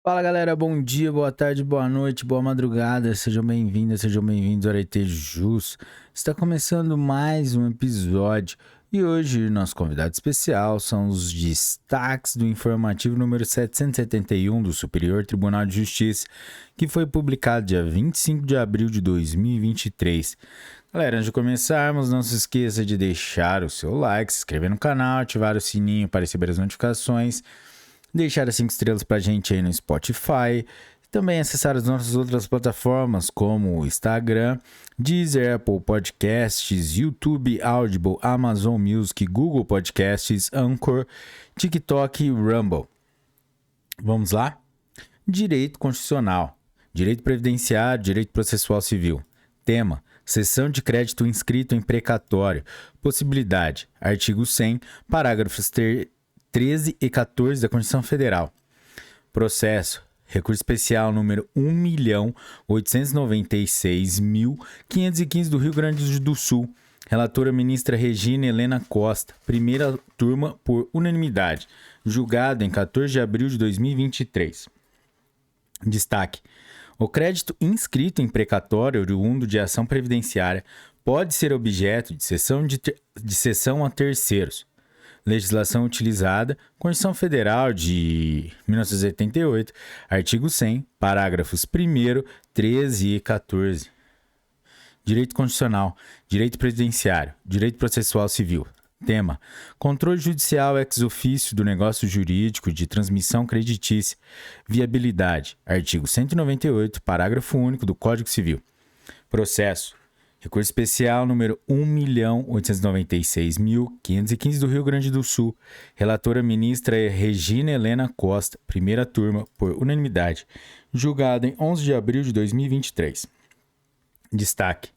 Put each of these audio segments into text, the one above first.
Fala galera, bom dia, boa tarde, boa noite, boa madrugada, sejam bem-vindas, sejam bem-vindos ao Arete Jus. Está começando mais um episódio e hoje nosso convidado especial são os destaques do informativo número 771 do Superior Tribunal de Justiça, que foi publicado dia 25 de abril de 2023. Galera, antes de começarmos, não se esqueça de deixar o seu like, se inscrever no canal, ativar o sininho para receber as notificações, deixar as 5 estrelas pra gente aí no Spotify, também acessar as nossas outras plataformas como Instagram, Deezer, Apple Podcasts, YouTube, Audible, Amazon Music, Google Podcasts, Anchor, TikTok e Rumble. Vamos lá? Direito Constitucional, Direito Previdenciário, Direito Processual Civil. Tema: cessão de crédito inscrito em precatório. Possibilidade: artigo 100, parágrafos 13 e 14 da Constituição Federal. Processo: recurso especial número 1.896.515 do Rio Grande do Sul. Relatora ministra Regina Helena Costa. Primeira turma por unanimidade. Julgado em 14 de abril de 2023. Destaque: o crédito inscrito em precatório oriundo de ação previdenciária pode ser objeto de cessão a terceiros. Legislação utilizada, Constituição Federal de 1988, artigo 100, parágrafos 1º, 13 e 14. Direito Constitucional, Direito Previdenciário, Direito Processual Civil. Tema: controle judicial ex officio do negócio jurídico de transmissão creditícia. Viabilidade, artigo 198, parágrafo único do Código Civil. Processo: recurso especial número 1.896.515 do Rio Grande do Sul. Relatora ministra Regina Helena Costa. Primeira turma por unanimidade. Julgado em 11 de abril de 2023. Destaque: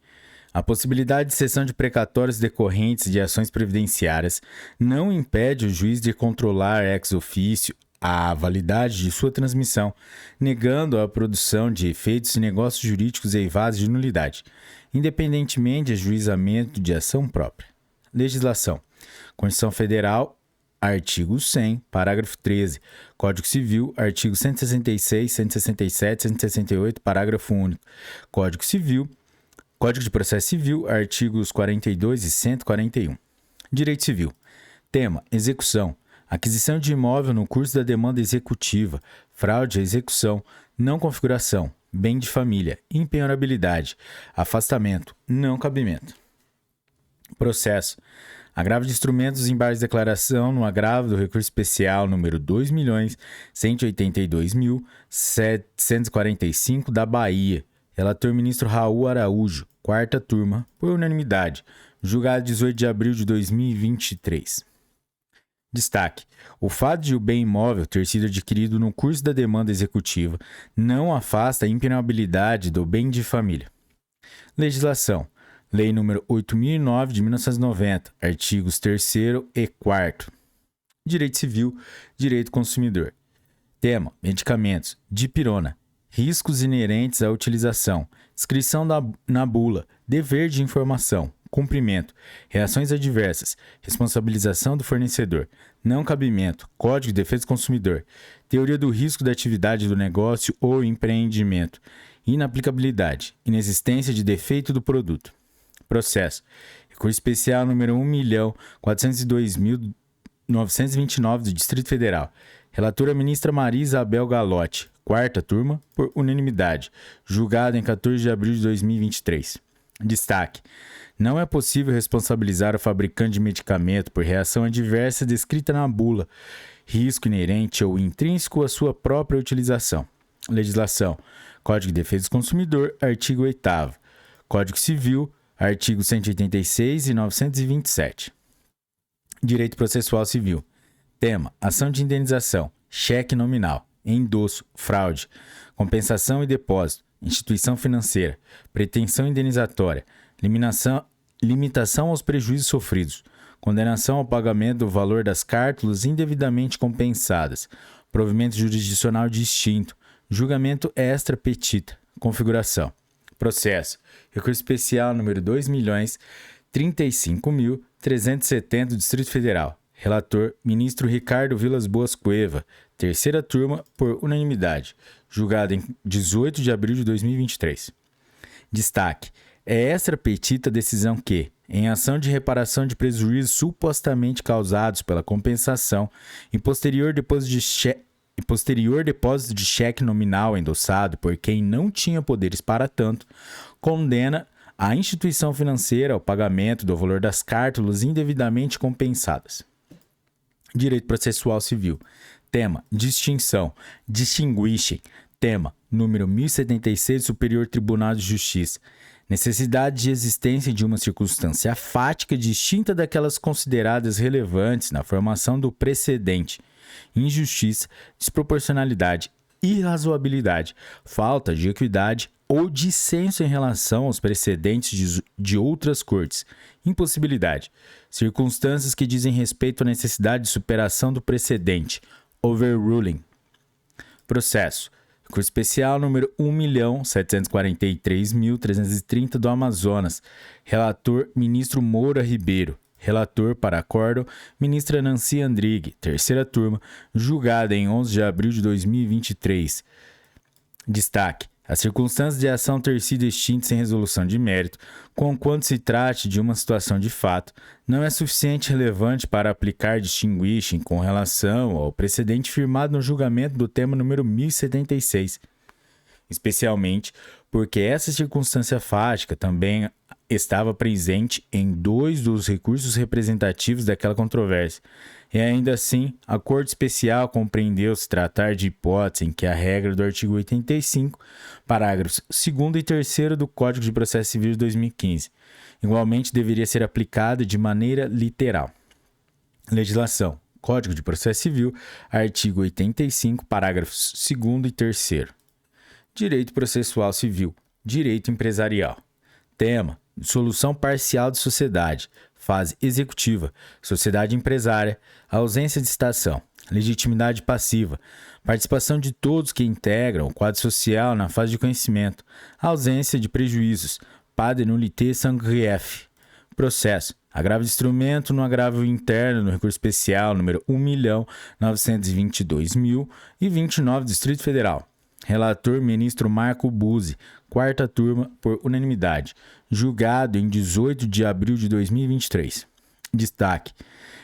a possibilidade de cessão de precatórios decorrentes de ações previdenciárias não impede o juiz de controlar ex officio a validade de sua transmissão, negando a produção de efeitos de negócios jurídicos eivados de nulidade, independentemente de ajuizamento de ação própria. Legislação: Constituição Federal, artigo 100, parágrafo 13, Código Civil, artigo 166, 167, 168, parágrafo único, Código Civil, Código de Processo Civil, artigos 42 e 141. Direito Civil. Tema: execução. Aquisição de imóvel no curso da demanda executiva, fraude à execução, não configuração, bem de família, impenhorabilidade, afastamento, não cabimento. Processo: agravo de instrumentos em base de declaração no agravo do recurso especial número 2.182.745 da Bahia. Relator ministro Raul Araújo. Quarta turma, por unanimidade. Julgado 18 de abril de 2023. Destaque: o fato de o bem imóvel ter sido adquirido no curso da demanda executiva não afasta a impenhorabilidade do bem de família. Legislação: Lei nº 8.009 de 1990, artigos 3º e 4º. Direito Civil, Direito Consumidor. Tema: medicamentos, dipirona, riscos inerentes à utilização, inscrição na bula, dever de informação, cumprimento, reações adversas, responsabilização do fornecedor, não cabimento, Código de Defesa do Consumidor, teoria do risco da atividade do negócio ou empreendimento, inaplicabilidade, inexistência de defeito do produto. Processo: recurso especial número 1.402.929 do Distrito Federal. Relatora ministra Maria Isabel Galotti. Quarta turma, por unanimidade. Julgado em 14 de abril de 2023. Destaque: não é possível responsabilizar o fabricante de medicamento por reação adversa descrita na bula, risco inerente ou intrínseco à sua própria utilização. Legislação: Código de Defesa do Consumidor, artigo 8º. Código Civil, artigos 186 e 927. Direito Processual Civil. Tema: ação de indenização, cheque nominal, endosso, fraude, compensação e depósito, instituição financeira, pretensão indenizatória, limitação aos prejuízos sofridos, condenação ao pagamento do valor das cártulas indevidamente compensadas, provimento jurisdicional distinto, julgamento extra petita, configuração. Processo: recurso especial número 2.035.370 do Distrito Federal. Relator, ministro Ricardo Vilas Boas Cueva. Terceira turma, por unanimidade. Julgado em 18 de abril de 2023. Destaque. É extra petita a decisão que, em ação de reparação de prejuízos supostamente causados pela compensação e posterior depósito de cheque nominal endossado por quem não tinha poderes para tanto, condena a instituição financeira ao pagamento do valor das cártulas indevidamente compensadas. Direito processual civil. Tema: distinção. Distinguishem. Tema: número 1076 do Superior Tribunal de Justiça. Necessidade de existência de uma circunstância fática distinta daquelas consideradas relevantes na formação do precedente. Injustiça, desproporcionalidade, irrazoabilidade, falta de equidade ou dissenso em relação aos precedentes de outras cortes. Impossibilidade. Circunstâncias que dizem respeito à necessidade de superação do precedente. Overruling. Processo. Recurso especial número 1.743.330 do Amazonas. Relator, ministro Moura Ribeiro. Relator para acórdão, ministra Nancy Andrighi. Terceira turma, julgada em 11 de abril de 2023. Destaque. As circunstâncias de ação ter sido extintas sem resolução de mérito, conquanto se trate de uma situação de fato, não é suficiente relevante para aplicar distinguishing com relação ao precedente firmado no julgamento do tema número 1076, especialmente porque essa circunstância fática também estava presente em 2 dos recursos representativos daquela controvérsia. E ainda assim, a Corte Especial compreendeu se tratar de hipótese em que a regra do artigo 85, parágrafos 2º e 3º do Código de Processo Civil de 2015, igualmente deveria ser aplicada de maneira literal. Legislação. Código de Processo Civil, artigo 85, parágrafos 2º e 3º. Direito processual civil. Direito empresarial. Tema: dissolução parcial de sociedade. Fase executiva. Sociedade empresária. Ausência de citação. Legitimidade passiva. Participação de todos que integram o quadro social na fase de conhecimento. Ausência de prejuízos. Pas de nullité sans grief. Processo. Agravo de instrumento no agravo interno no recurso especial número 1.922.029, Distrito Federal. Relator, ministro Marco Buzzi. Quarta turma, por unanimidade. Julgado em 18 de abril de 2023. Destaque.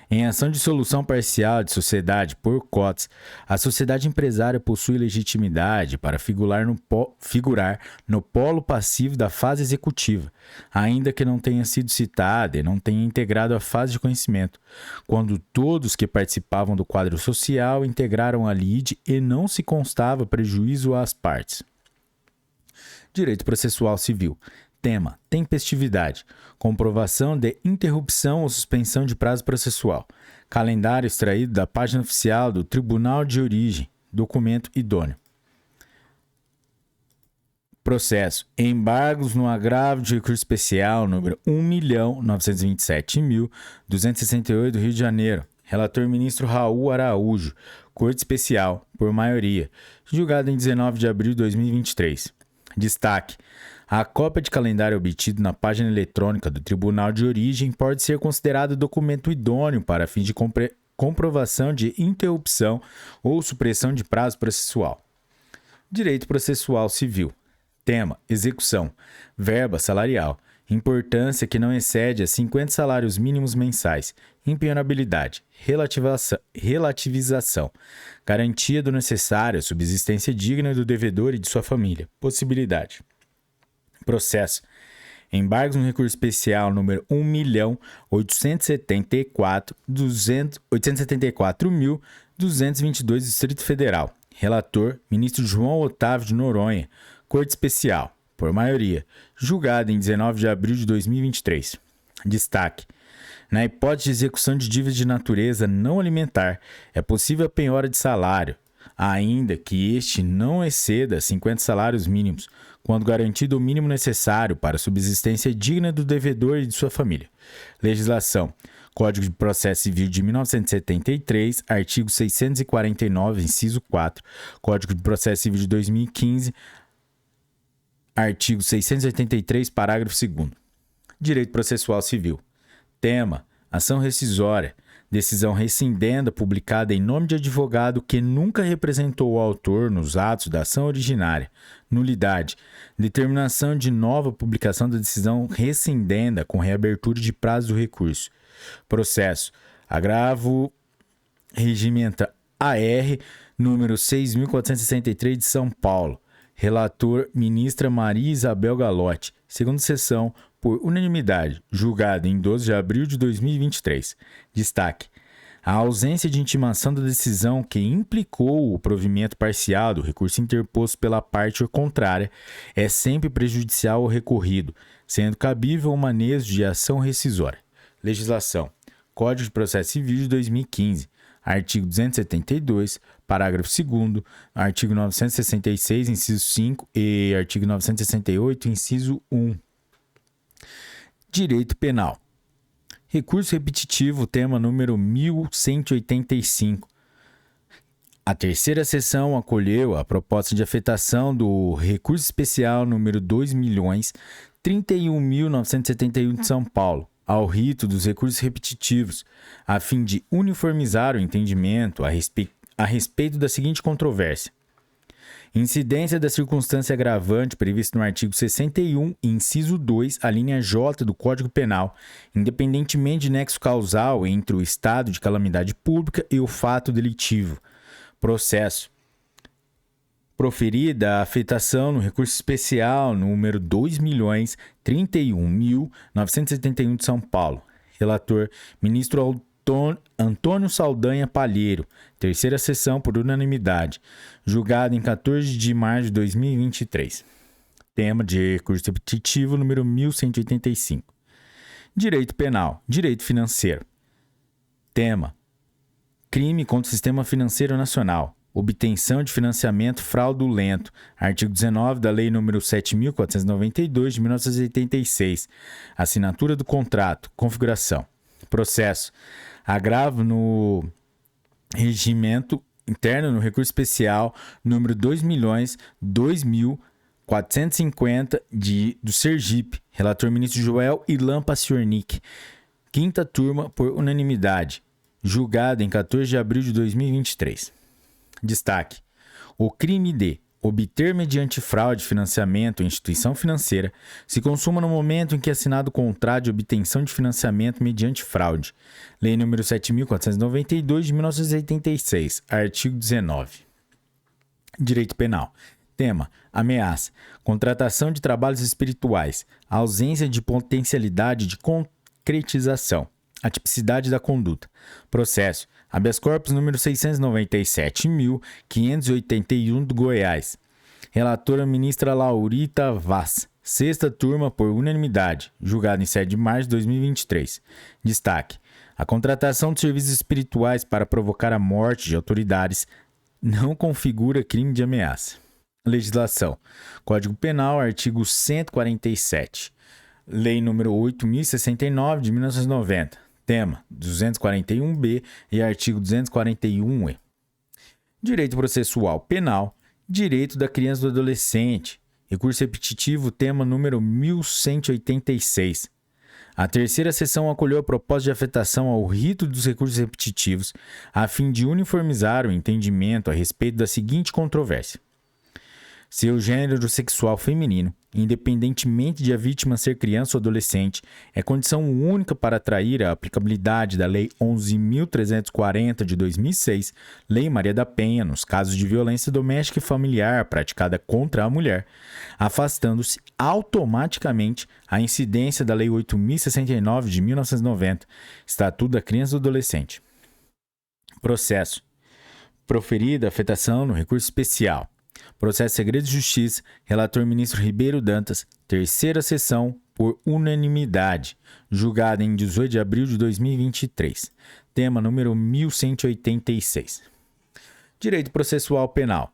Em ação de dissolução parcial de sociedade por cotas, a sociedade empresária possui legitimidade para figurar no polo passivo da fase executiva, ainda que não tenha sido citada e não tenha integrado a fase de conhecimento, quando todos que participavam do quadro social integraram a lide e não se constava prejuízo às partes. Direito processual civil. Tema: tempestividade. Comprovação de interrupção ou suspensão de prazo processual. Calendário extraído da página oficial do Tribunal de Origem. Documento idôneo. Processo. Embargos no agravo de recurso especial número 1.927.268 do Rio de Janeiro. Relator, ministro Raul Araújo. Corte Especial, por maioria. Julgado em 19 de abril de 2023. Destaque. A cópia de calendário obtido na página eletrônica do Tribunal de Origem pode ser considerado documento idôneo para fins de comprovação de interrupção ou supressão de prazo processual. Direito processual civil. Tema: execução. Verba salarial. Importância que não excede a 50 salários mínimos mensais. Impenhorabilidade. Relativização. Garantia do necessário à subsistência digna do devedor e de sua família. Possibilidade. Processo. Embargos no recurso especial número 1.874.222, Distrito Federal. Relator, ministro João Otávio de Noronha. Corte Especial, por maioria. Julgado em 19 de abril de 2023. Destaque. Na hipótese de execução de dívidas de natureza não alimentar, é possível a penhora de salário, ainda que este não exceda 50 salários mínimos, quando garantido o mínimo necessário para a subsistência digna do devedor e de sua família. Legislação. Código de Processo Civil de 1973, artigo 649, inciso 4. Código de Processo Civil de 2015, artigo 683, parágrafo 2º. Direito processual civil. Tema: ação rescisória. Decisão rescindenda publicada em nome de advogado que nunca representou o autor nos atos da ação originária. Nulidade. Determinação de nova publicação da decisão rescindenda com reabertura de prazo do recurso. Processo. Agravo regimento AR número 6.463 de São Paulo. Relator, ministra Maria Isabel Galotti. Segunda sessão, por unanimidade, julgado em 12 de abril de 2023. Destaque: a ausência de intimação da decisão que implicou o provimento parcial do recurso interposto pela parte contrária é sempre prejudicial ao recorrido, sendo cabível o manejo de ação rescisória. Legislação: Código de Processo Civil de 2015. Artigo 272, parágrafo 2º, artigo 966, inciso 5 e artigo 968, inciso 1. Direito Penal. Recurso repetitivo, tema número 1185. A terceira sessão acolheu a proposta de afetação do recurso especial número 2.031.971 de São Paulo ao rito dos recursos repetitivos, a fim de uniformizar o entendimento a respeito da seguinte controvérsia. Incidência da circunstância agravante prevista no artigo 61, inciso 2, a linha J do Código Penal, independentemente de nexo causal entre o estado de calamidade pública e o fato delitivo. Processo. Proferida a afetação no recurso especial número 2.031.971 de São Paulo. Relator, ministro Antônio Saldanha Palheiro. Terceira sessão por unanimidade. Julgado em 14 de março de 2023. Tema de recurso repetitivo número 1185. Direito Penal. Direito Financeiro. Tema: crime contra o sistema financeiro nacional. Obtenção de financiamento fraudulento. Artigo 19 da Lei nº 7.492, de 1986. Assinatura do contrato. Configuração. Processo. Agravo no regimento interno no recurso especial número 2.002.450 do Sergipe. Relator, ministro Joel Ilan Paciornik. Quinta turma por unanimidade. Julgado em 14 de abril de 2023. Destaque: o crime de obter mediante fraude financiamento em instituição financeira se consuma no momento em que é assinado o contrato de obtenção de financiamento mediante fraude. Lei nº 7.492, de 1986, artigo 19. Direito Penal. Tema: ameaça, contratação de trabalhos espirituais, ausência de potencialidade de concretização, a tipicidade da conduta. Processo: habeas corpus número 697.581 do Goiás. Relatora, ministra Laurita Vaz. Sexta turma por unanimidade. Julgado em 7 de março de 2023. Destaque: a contratação de serviços espirituais para provocar a morte de autoridades não configura crime de ameaça. Legislação: Código Penal, artigo 147. Lei nº 8.069, de 1990. Tema: 241b e artigo 241e. Direito processual penal. Direito da criança e do adolescente. Recurso repetitivo, tema número 1186. A terceira sessão acolheu a proposta de afetação ao rito dos recursos repetitivos, a fim de uniformizar o entendimento a respeito da seguinte controvérsia. Seu gênero sexual feminino, independentemente de a vítima ser criança ou adolescente, é condição única para atrair a aplicabilidade da Lei 11.340 de 2006, Lei Maria da Penha, nos casos de violência doméstica e familiar praticada contra a mulher, afastando-se automaticamente a incidência da Lei 8.069 de 1990, Estatuto da Criança e do Adolescente. Processo. Proferida a afetação no recurso especial. Processo Segredo de Justiça, relator ministro Ribeiro Dantas, terceira sessão por unanimidade, julgada em 18 de abril de 2023. Tema número 1186. Direito processual penal.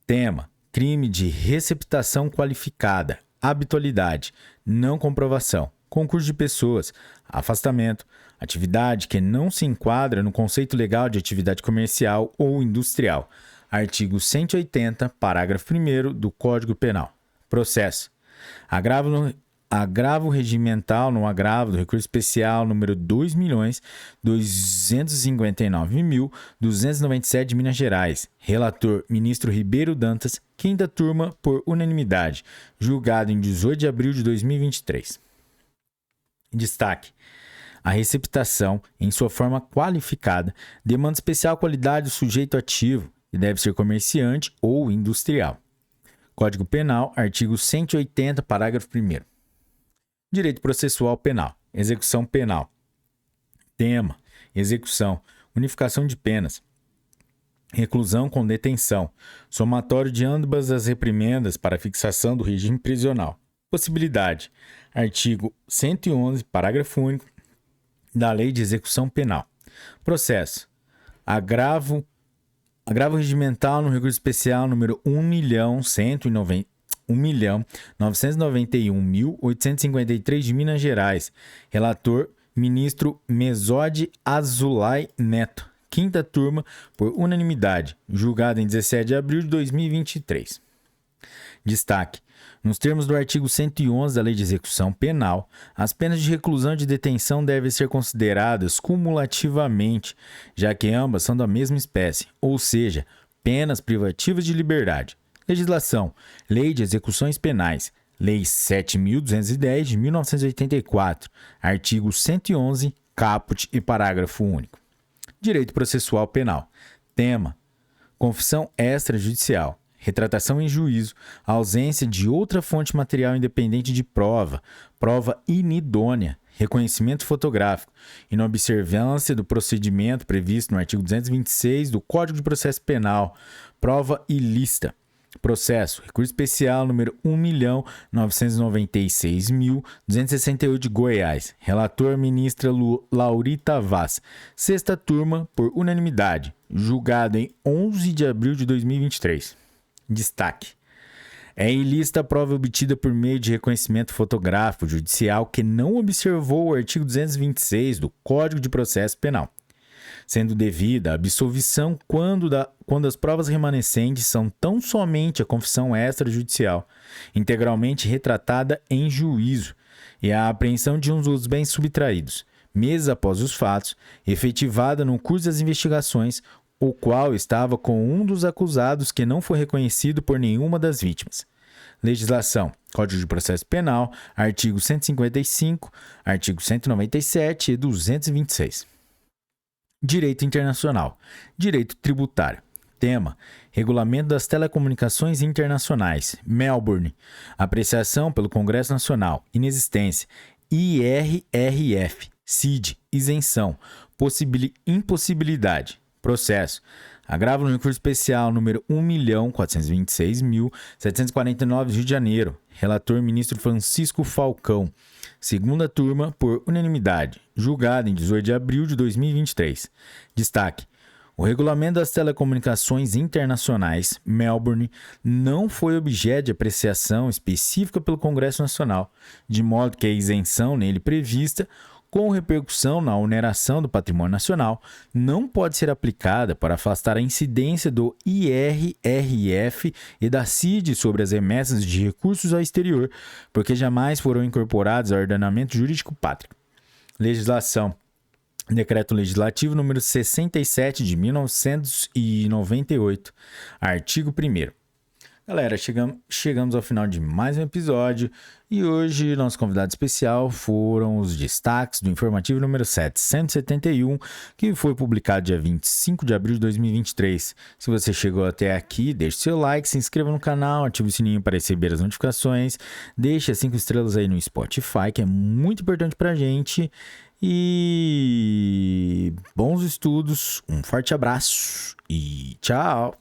Tema: crime de receptação qualificada, habitualidade, não comprovação, concurso de pessoas, afastamento, atividade que não se enquadra no conceito legal de atividade comercial ou industrial. Artigo 180, parágrafo 1º do Código Penal. Processo. Agravo no agravo regimental no agravo do recurso especial número 2.259.297 de Minas Gerais. Relator, ministro Ribeiro Dantas, quinta turma, por unanimidade. Julgado em 18 de abril de 2023. Destaque: a receptação, em sua forma qualificada, demanda especial qualidade do sujeito ativo e deve ser comerciante ou industrial. Código Penal, artigo 180, parágrafo 1º. Direito processual penal. Execução penal. Tema: execução, unificação de penas, reclusão com detenção, somatório de ambas as reprimendas para fixação do regime prisional. Possibilidade: artigo 111, parágrafo único da Lei de Execução Penal. Processo: agravo regimental no recurso especial número 1.991.853 de Minas Gerais. Relator, ministro Mesode Azulay Neto. Quinta turma, por unanimidade. Julgado em 17 de abril de 2023. Destaque: nos termos do artigo 111 da Lei de Execução Penal, as penas de reclusão e de detenção devem ser consideradas cumulativamente, já que ambas são da mesma espécie, ou seja, penas privativas de liberdade. Legislação: Lei de Execuções Penais, Lei 7.210 de 1984, artigo 111, caput e parágrafo único. Direito processual penal. Tema: confissão extrajudicial, retratação em juízo, ausência de outra fonte material independente de prova, prova inidônea, reconhecimento fotográfico, inobservância do procedimento previsto no artigo 226 do Código de Processo Penal, prova ilícita. Processo: recurso especial número 1.996.268 de Goiás. Relator, ministra Laurita Vaz. Sexta turma, por unanimidade. Julgado em 11 de abril de 2023. Destaque: é ilícita a prova obtida por meio de reconhecimento fotográfico judicial que não observou o artigo 226 do Código de Processo Penal, sendo devida a absolvição quando as provas remanescentes são tão somente a confissão extrajudicial, integralmente retratada em juízo, e a apreensão de um dos bens subtraídos, meses após os fatos, efetivada no curso das investigações, o qual estava com um dos acusados que não foi reconhecido por nenhuma das vítimas. Legislação: Código de Processo Penal, artigo 155, artigo 197 e 226. Direito internacional. Direito tributário. Tema: Regulamento das Telecomunicações Internacionais. Melbourne. Apreciação pelo Congresso Nacional. Inexistência. IRRF. CID. Isenção. Impossibilidade. Processo: agravo no recurso especial número 1.426.749 Rio de Janeiro. Relator, ministro Francisco Falcão. Segunda turma, por unanimidade. Julgado em 18 de abril de 2023. Destaque: o Regulamento das Telecomunicações Internacionais, Melbourne, não foi objeto de apreciação específica pelo Congresso Nacional, de modo que a isenção nele prevista, com repercussão na oneração do patrimônio nacional, não pode ser aplicada para afastar a incidência do IRRF e da CID sobre as remessas de recursos ao exterior, porque jamais foram incorporados ao ordenamento jurídico pátrio. Legislação: Decreto Legislativo número 67 de 1998, artigo 1º. Galera, chegamos ao final de mais um episódio e hoje nosso convidado especial foram os destaques do informativo número 771, que foi publicado dia 25 de abril de 2023. Se você chegou até aqui, deixe seu like, se inscreva no canal, ative o sininho para receber as notificações, deixe as 5 estrelas aí no Spotify, que é muito importante pra gente. E bons estudos, um forte abraço e tchau!